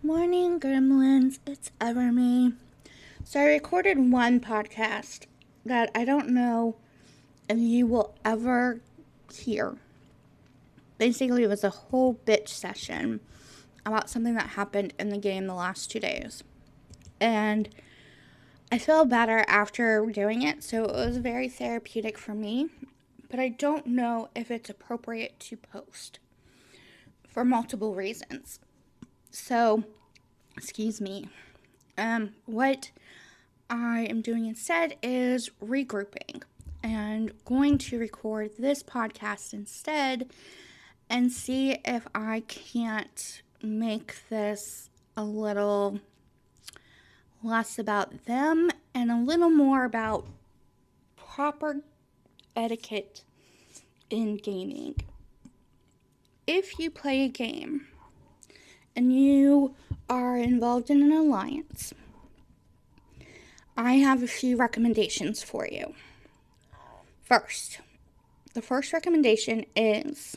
Morning, Gremlins. It's ever me. So I recorded one podcast that I don't know if you will ever hear. Basically, it was a whole bitch session about something that happened in the game the last 2 days. And I feel better after doing it, so it was very therapeutic for me. But I don't know if it's appropriate to post for multiple reasons. So, excuse me. What I am doing instead is regrouping and going to record this podcast instead and see if I can't make this a little less about them and a little more about proper etiquette in gaming. If you play a game and you are involved in an alliance, I have a few recommendations for you. The first recommendation is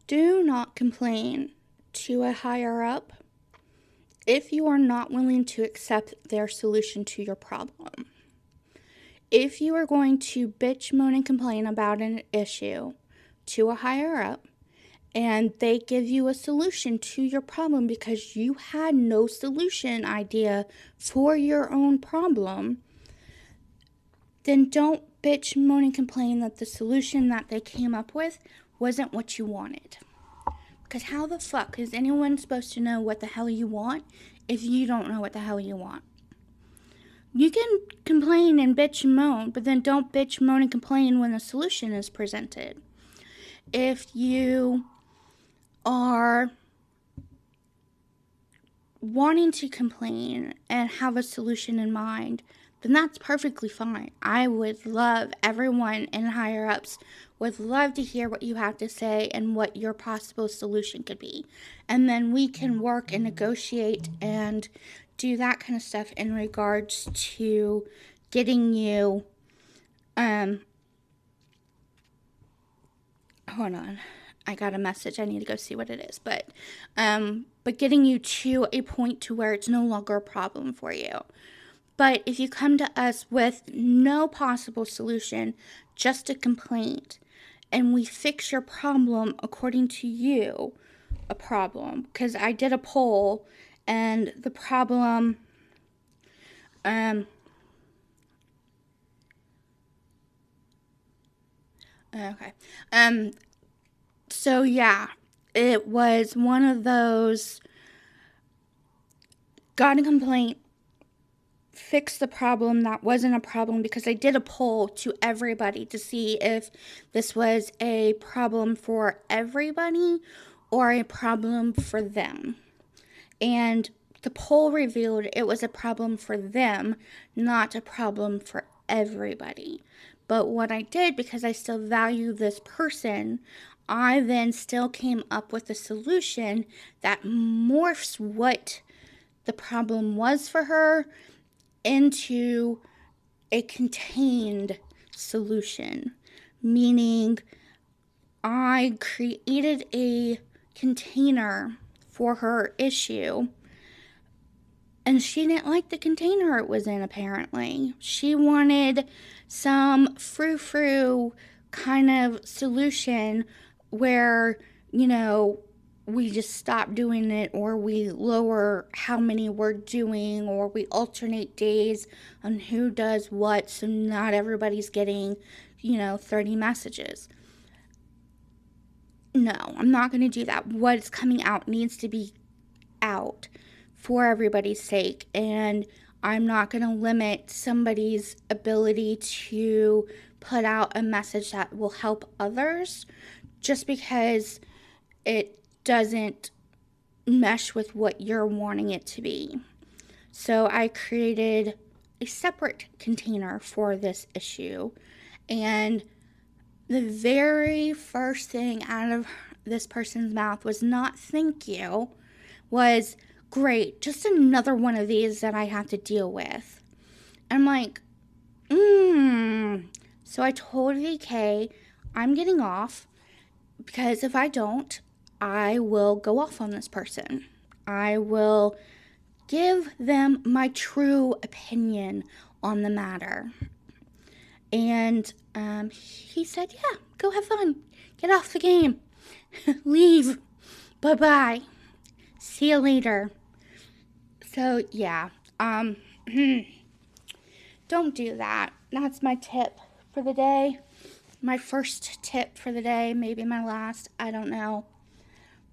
do not complain to a higher up if you are not willing to accept their solution to your problem. If you are going to bitch, moan, and complain about an issue to a higher up, and they give you a solution to your problem because you had no solution idea for your own problem, then don't bitch, moan, and complain that the solution that they came up with wasn't what you wanted. Because how the fuck is anyone supposed to know what the hell you want if you don't know what the hell you want? You can complain and bitch and moan, but then don't bitch, moan, and complain when the solution is presented. If you are wanting to complain and have a solution in mind, then that's perfectly fine. I would love everyone in higher ups would love to hear what you have to say and what your possible solution could be. And then we can work and negotiate and do that kind of stuff in regards to getting you hold on. I got a message. I need to go see what it is. But getting you to a point to where it's no longer a problem for you. But if you come to us with no possible solution, just a complaint, and we fix your problem according to you, a problem. Because I did a poll, and the problem, okay. So yeah, it was one of those, got a complaint, fix the problem that wasn't a problem, because I did a poll to everybody to see if this was a problem for everybody or a problem for them. And the poll revealed it was a problem for them, not a problem for everybody. But what I did, because I still value this person, I then still came up with a solution that morphs what the problem was for her into a contained solution. Meaning, I created a container for her issue, and she didn't like the container it was in, apparently. She wanted some frou-frou kind of solution where, we just stop doing it, or we lower how many we're doing, or we alternate days on who does what, so not everybody's getting, 30 messages. No, I'm not going to do that. What's coming out needs to be out for everybody's sake, and I'm not going to limit somebody's ability to put out a message that will help others just because it doesn't mesh with what you're wanting it to be. So I created a separate container for this issue, and the very first thing out of this person's mouth was not thank you, was great, just another one of these that I have to deal with. I'm like, So I told VK I'm getting off, because if I don't, I will go off on this person. I will give them my true opinion on the matter. And he said, yeah, go have fun. Get off the game. Leave. Bye-bye. See you later. So, yeah. Don't do that. That's my tip for the day. My first tip for the day. Maybe my last. I don't know.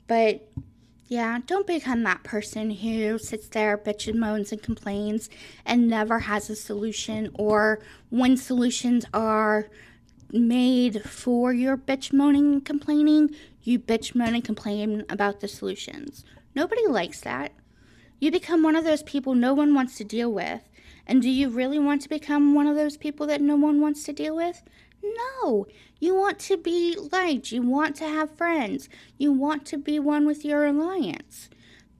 But, yeah, don't become that person who sits there, bitches, moans, and complains and never has a solution. Or when solutions are made for your bitch moaning and complaining, you bitch moan and complain about the solutions. Nobody likes that. You become one of those people no one wants to deal with. And do you really want to become one of those people that no one wants to deal with? No. You want to be liked. You want to have friends. You want to be one with your alliance.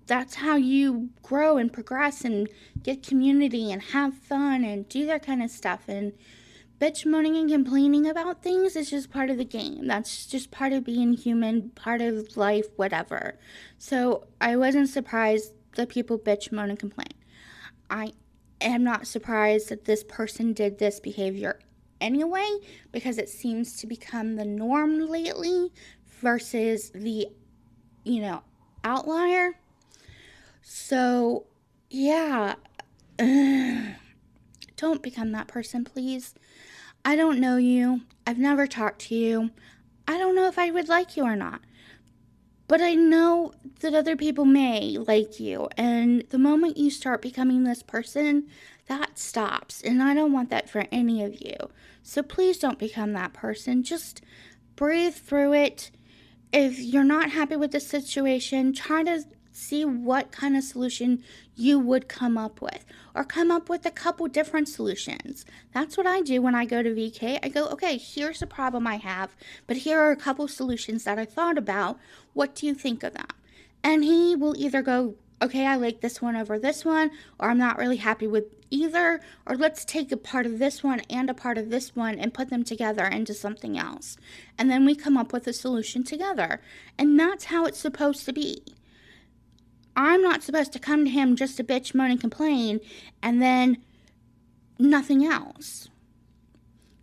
That's how you grow and progress and get community and have fun and do that kind of stuff. And bitch moaning and complaining about things is just part of the game. That's just part of being human, part of life, whatever. So I wasn't surprised that people bitch, moan, and complain. I am not surprised that this person did this behavior anyway, because it seems to become the norm lately versus the, outlier. So, yeah. Don't become that person, please. I don't know you. I've never talked to you. I don't know if I would like you or not. But I know that other people may like you. And the moment you start becoming this person, that stops. And I don't want that for any of you. So please don't become that person. Just breathe through it. If you're not happy with the situation, try to see what kind of solution you would come up with, or come up with a couple different solutions. That's what I do when I go to VK. I go, okay, here's the problem I have, but here are a couple solutions that I thought about. What do you think of them? And he will either go, okay, I like this one over this one, or I'm not really happy with either, or let's take a part of this one and a part of this one and put them together into something else. And then we come up with a solution together. And that's how it's supposed to be. I'm not supposed to come to him just to bitch, moan, and complain, and then nothing else.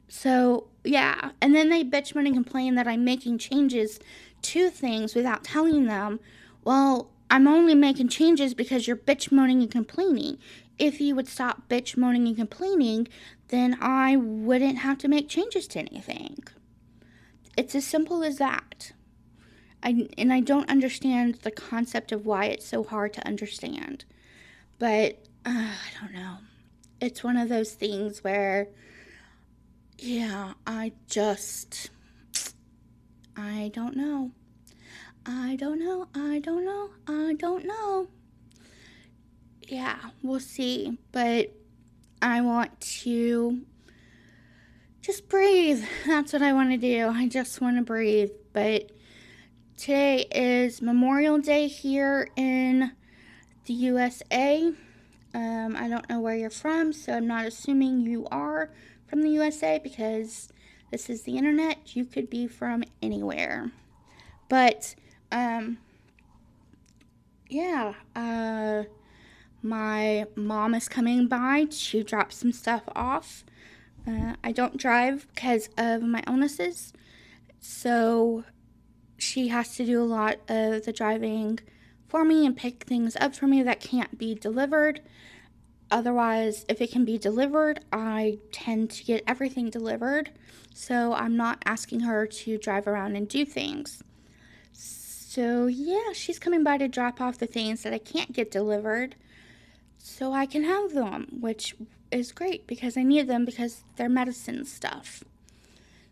So, yeah. And then they bitch, moan, and complain that I'm making changes to things without telling them, well, I'm only making changes because you're bitch, moaning, and complaining. If you would stop bitch, moaning, and complaining, then I wouldn't have to make changes to anything. It's as simple as that. I don't understand the concept of why it's so hard to understand. But, I don't know. It's one of those things where, yeah, I don't know. I don't know. Yeah, we'll see. But I want to just breathe. That's what I want to do. I just want to breathe. But today is Memorial Day here in the USA. I don't know where you're from, so I'm not assuming you are from the USA because this is the internet. You could be from anywhere. But, yeah, my mom is coming by to drop some stuff off. I don't drive because of my illnesses, so she has to do a lot of the driving for me and pick things up for me that can't be delivered. Otherwise, if it can be delivered, I tend to get everything delivered, so I'm not asking her to drive around and do things. So yeah, she's coming by to drop off the things that I can't get delivered so I can have them, which is great because I need them because they're medicine stuff.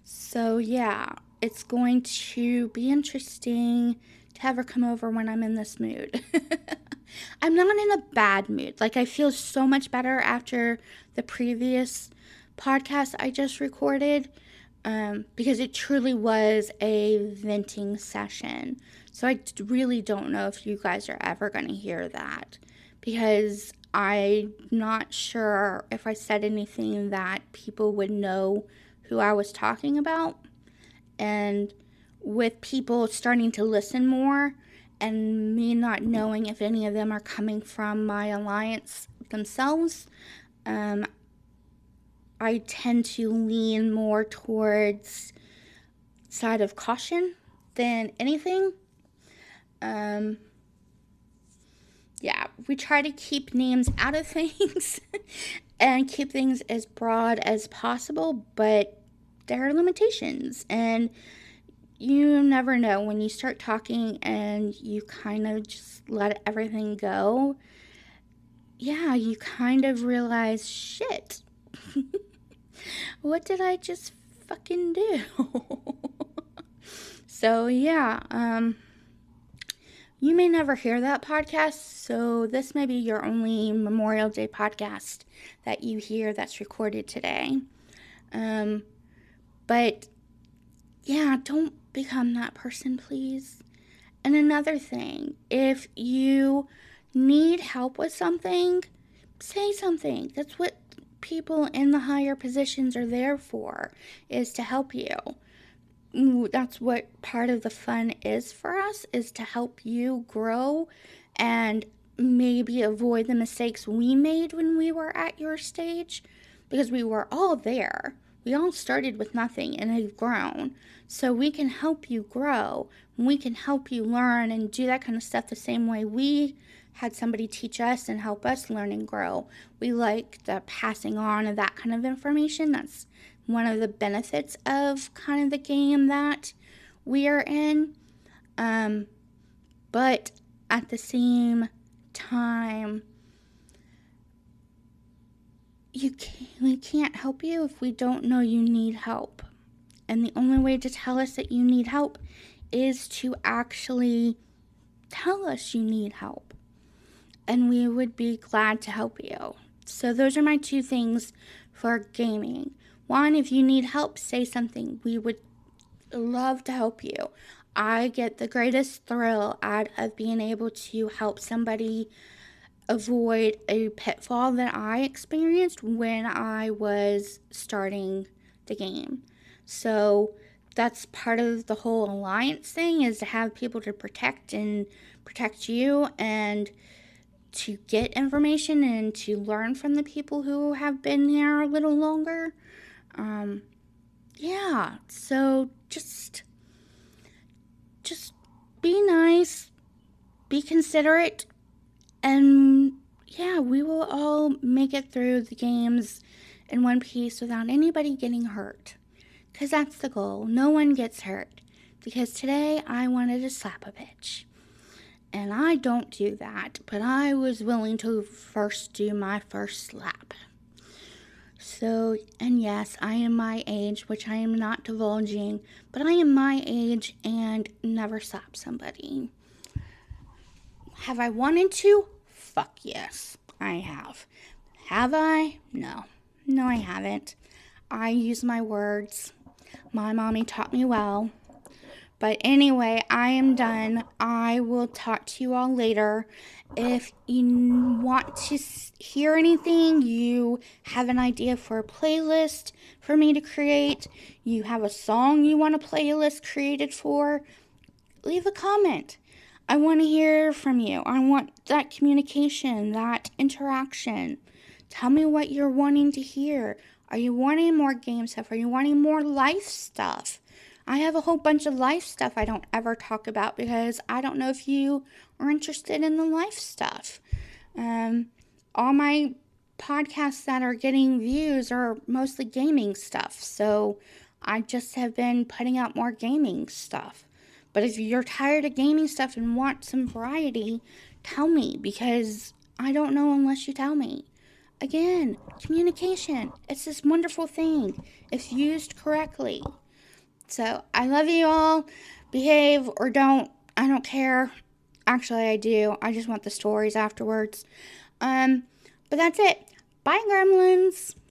So yeah, it's going to be interesting to have her come over when I'm in this mood. I'm not in a bad mood. Like, I feel so much better after the previous podcast I just recorded, because it truly was a venting session. So I really don't know if you guys are ever going to hear that, because I'm not sure if I said anything that people would know who I was talking about. And with people starting to listen more and me not knowing if any of them are coming from my alliance themselves, I tend to lean more towards side of caution than anything. Yeah, we try to keep names out of things and keep things as broad as possible, but there are limitations, and you never know when you start talking and you kind of just let everything go. Yeah, you kind of realize, shit, what did I just fucking do? So, yeah, you may never hear that podcast, so this may be your only Memorial Day podcast that you hear that's recorded today. But yeah, don't become that person, please. And another thing, if you need help with something, say something. That's what people in the higher positions are there for, is to help you. That's what part of the fun is for us, is to help you grow and maybe avoid the mistakes we made when we were at your stage, because we were all there. We all started with nothing and have grown. So we can help you grow. We can help you learn and do that kind of stuff the same way we had somebody teach us and help us learn and grow. We like the passing on of that kind of information. That's one of the benefits of kind of the game that we are in. But at the same time, we can't help you if we don't know you need help. And the only way to tell us that you need help is to actually tell us you need help. And we would be glad to help you. So those are my two things for gaming. One, if you need help, say something. We would love to help you. I get the greatest thrill out of being able to help somebody avoid a pitfall that I experienced when I was starting the game. So that's part of the whole alliance thing, is to have people to protect and protect you, and to get information and to learn from the people who have been there a little longer. Yeah, so just be nice, be considerate, and yeah, we will all make it through the games in one piece without anybody getting hurt. Because that's the goal. No one gets hurt. Because today I wanted to slap a bitch. And I don't do that, but I was willing to first do my first slap. So, and yes, I am my age, which I am not divulging, but I am my age and never slapped somebody. Have I wanted to? Fuck yes, I have. Have I? No. No, I haven't. I use my words. My mommy taught me well. But anyway, I am done. I will talk to you all later. If you want to hear anything, you have an idea for a playlist for me to create, you have a song you want a playlist created for, leave a comment. I want to hear from you. I want that communication, that interaction. Tell me what you're wanting to hear. Are you wanting more game stuff? Are you wanting more life stuff? I have a whole bunch of life stuff I don't ever talk about because I don't know if you are interested in the life stuff. All my podcasts that are getting views are mostly gaming stuff, so I just have been putting out more gaming stuff. But if you're tired of gaming stuff and want some variety, tell me, because I don't know unless you tell me. Again, communication. It's this wonderful thing if used correctly. So, I love you all. Behave or don't. I don't care. Actually, I do. I just want the stories afterwards. But that's it. Bye, Gremlins.